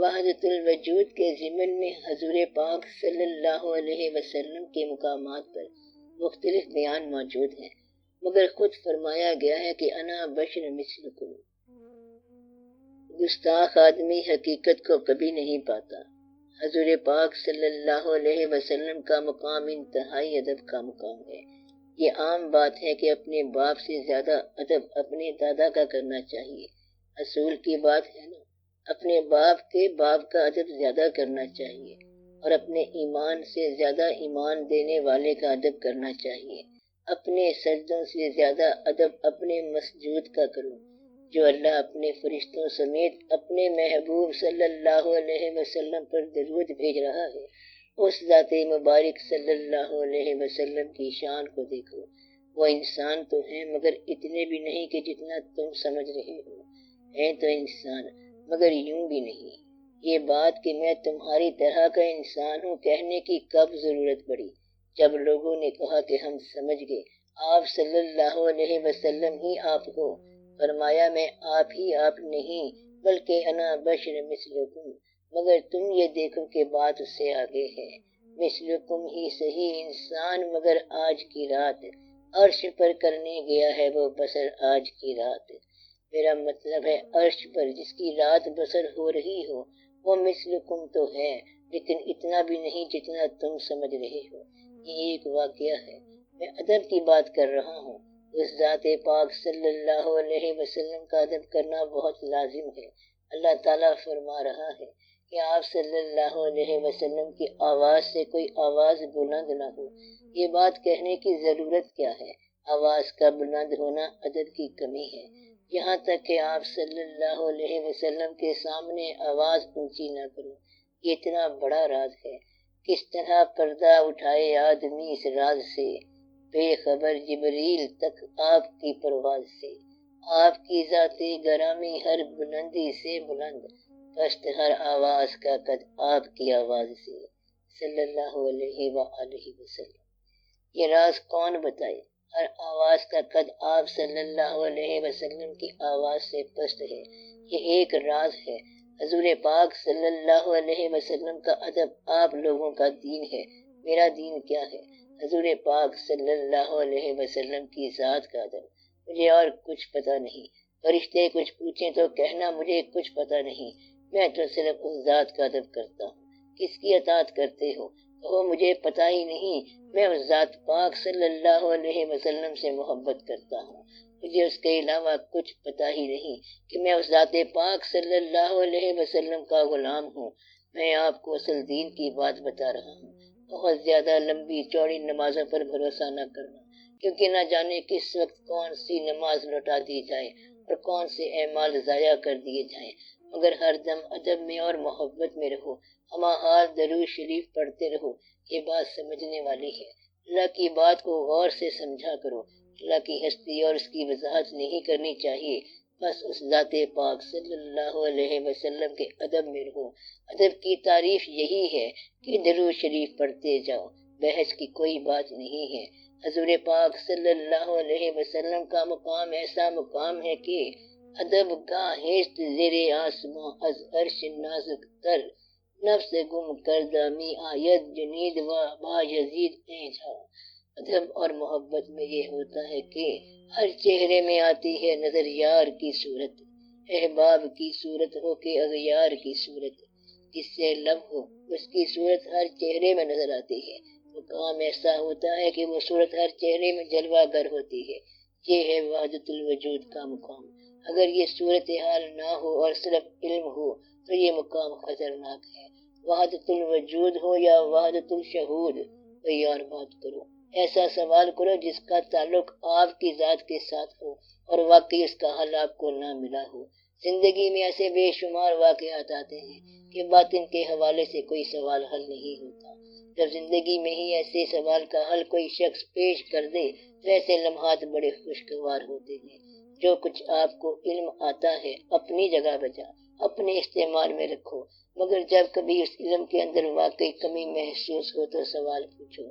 وحدت الوجود کے ضمن میں حضور پاک صلی اللہ علیہ وسلم کے مقامات پر مختلف بیان موجود ہیں، مگر خود فرمایا گیا ہے کہ انا بشر مثلکم۔ گستاخ آدمی حقیقت کو کبھی نہیں پاتا۔ حضور پاک صلی اللہ علیہ وسلم کا مقام انتہائی ادب کا مقام ہے۔ یہ عام بات ہے کہ اپنے باپ سے زیادہ ادب اپنے دادا کا کرنا چاہیے۔ اصول کی بات ہے نا، اپنے باپ کے باپ کا ادب زیادہ کرنا چاہیے، اور اپنے ایمان سے زیادہ ایمان دینے والے کا ادب کرنا چاہیے۔ اپنے سجدوں سے زیادہ ادب اپنے مسجود کا کرو، جو اللہ اپنے فرشتوں سمیت اپنے محبوب صلی اللہ علیہ وسلم پر درود بھیج رہا ہے۔ اس ذات مبارک صلی اللہ علیہ وسلم کی شان کو دیکھو۔ وہ انسان تو ہیں مگر اتنے بھی نہیں کہ جتنا تم سمجھ رہے ہو، ہیں تو انسان مگر یوں بھی نہیں۔ یہ بات کہ میں تمہاری طرح کا انسان ہوں کہنے کی کب ضرورت پڑی؟ جب لوگوں نے کہا کہ ہم سمجھ گئے آپ صلی اللہ علیہ وسلم ہی آپ ہو۔ فرمایا میں آپ ہی آپ نہیں بلکہ انا بشر مثلکم، مگر تم یہ دیکھو کہ بات اس سے آگے ہے۔ مثلکم ہی صحیح انسان، مگر آج کی رات عرش پر کرنے گیا ہے وہ بسر آج کی رات۔ میرا مطلب ہے عرش پر جس کی رات بسر ہو رہی ہو وہ مثلکم تو ہے، لیکن اتنا بھی نہیں جتنا تم سمجھ رہے ہو۔ یہ ایک واقعہ ہے، میں ادب کی بات کر رہا ہوں۔ اس ذات پاک صلی اللہ علیہ وسلم کا ادب کرنا بہت لازم ہے۔ اللہ تعالیٰ فرما رہا ہے کہ آپ صلی اللہ علیہ وسلم کی آواز سے کوئی آواز بلند نہ ہو۔ یہ بات کہنے کی ضرورت کیا ہے؟ آواز کا بلند ہونا ادب کی کمی ہے۔ یہاں تک کہ آپ صلی اللہ علیہ وسلم کے سامنے آواز اونچی نہ کرو۔ یہ اتنا بڑا راز ہے، کس طرح پردہ اٹھائے آدمی اس راز سے، بے خبر جبریل تک آپ کی پرواز سے۔ آپ کی ذات گرامی ہر بلندی سے بلند، پست ہر آواز کا قد آپ کی آواز سے، صلی اللہ علیہ وآلہ وسلم۔ یہ راز کون بتائے؟ ہر آواز کا قد آپ صلی اللہ علیہ وسلم کی آواز سے پست ہے، یہ ایک راز ہے۔ حضور پاک صلی اللہ علیہ وسلم کا ادب آپ لوگوں کا دین ہے۔ میرا دین کیا ہے؟ حضور پاک صلی اللہ علیہ وسلم کی ذات کا ادب۔ مجھے اور کچھ پتہ نہیں، فرشتے کچھ پوچھیں تو کہنا مجھے کچھ پتہ نہیں، میں تو صرف اس ذات کا ادب کرتا ہوں۔ کس کی اطاعت کرتے ہو؟ کہو مجھے پتہ ہی نہیں، میں اس ذات پاک صلی اللہ علیہ وسلم سے محبت کرتا ہوں، مجھے اس کے علاوہ کچھ پتہ ہی نہیں کہ میں اس ذات پاک صلی اللہ علیہ وسلم کا غلام ہوں۔ میں آپ کو اصل دین کی بات بتا رہا ہوں۔ بہت زیادہ لمبی چوڑی نمازوں پر بھروسہ نہ کرنا، کیونکہ نہ جانے کس وقت کون سی نماز لوٹا دی جائے اور کون سے اعمال ضائع کر دیے جائیں، مگر ہر دم ادب میں اور محبت میں رہو، ہمہ حال درود شریف پڑھتے رہو۔ یہ بات سمجھنے والی ہے۔ اللہ کی بات کو غور سے سمجھا کرو۔ اللہ کی ہستی اور اس کی وضاحت نہیں کرنی چاہیے، بس اس ذات پاک صلی اللہ علیہ وسلم کے ادب میں رہو۔ ادب کی تعریف یہی ہے کہ درود شریف پڑھتے جاؤ، بحث کی کوئی بات نہیں ہے۔ حضور پاک صلی اللہ علیہ وسلم کا مقام ایسا مقام ہے کہ ادب گاہست زیر آسماں از عرش نازک تر، نفس گم کردہ می آید جنید و با یزید جا۔ ادب اور محبت میں یہ ہوتا ہے کہ ہر چہرے میں آتی ہے نظر یار کی صورت، احباب کی صورت ہو کہ اغیار کی صورت، جس سے لب ہو اس کی صورت ہر چہرے میں نظر آتی ہے۔ مقام ایسا ہوتا ہے کہ وہ صورت ہر چہرے میں جلوہ گر ہوتی ہے۔ یہ ہے وحدت الوجود کا مقام۔ اگر یہ صورتحال نہ ہو اور صرف علم ہو تو یہ مقام خطرناک ہے۔ وحدت الوجود ہو یا وحدت الشہود، کوئی اور بات کرو، ایسا سوال کرو جس کا تعلق آپ کی ذات کے ساتھ ہو اور واقعی اس کا حل آپ کو نہ ملا ہو۔ زندگی میں ایسے بے شمار واقعات آتے ہیں کہ باطن کے حوالے سے کوئی سوال حل نہیں ہوتا۔ جب زندگی میں ہی ایسے سوال کا حل کوئی شخص پیش کر دے تو ایسے لمحات بڑے خوشگوار ہوتے ہیں۔ جو کچھ آپ کو علم آتا ہے اپنی جگہ بجا، اپنے استعمال میں رکھو، مگر جب کبھی اس علم کے اندر واقعی کمی محسوس ہو تو سوال پوچھو۔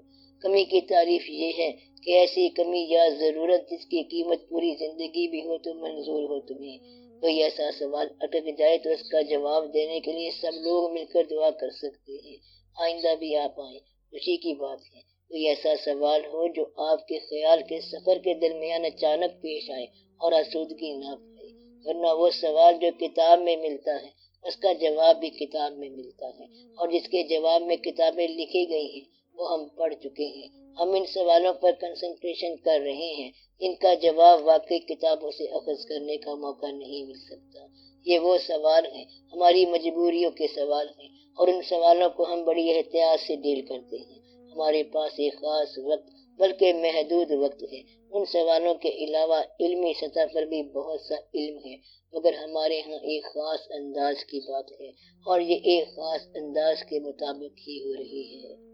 کمی کی تعریف یہ ہے کہ ایسی کمی یا ضرورت جس کی قیمت پوری زندگی بھی ہو تو منظور ہو تمہیں۔ کوئی ایسا سوال اٹک جائے تو اس کا جواب دینے کے لیے سب لوگ مل کر دعا کر سکتے ہیں۔ آئندہ بھی آپ آئیں، خوشی کی بات ہے۔ کوئی ایسا سوال ہو جو آپ کے خیال کے سفر کے درمیان اچانک پیش آئے اور آسودگی نہ پائے، ورنہ وہ سوال جو کتاب میں ملتا ہے اس کا جواب بھی کتاب میں ملتا ہے، اور جس کے جواب میں کتابیں لکھی گئی ہیں وہ ہم پڑھ چکے ہیں۔ ہم ان سوالوں پر کنسنٹریشن کر رہے ہیں، ان کا جواب واقعی کتابوں سے اخذ کرنے کا موقع نہیں مل سکتا۔ یہ وہ سوال ہیں، ہماری مجبوریوں کے سوال ہیں، اور ان سوالوں کو ہم بڑی احتیاط سے ڈیل کرتے ہیں۔ ہمارے پاس ایک خاص وقت بلکہ محدود وقت ہے۔ ان سوالوں کے علاوہ علمی سطح پر بھی بہت سا علم ہے، مگر ہمارے ہاں ایک خاص انداز کی بات ہے، اور یہ ایک خاص انداز کے مطابق ہی ہو رہی ہے۔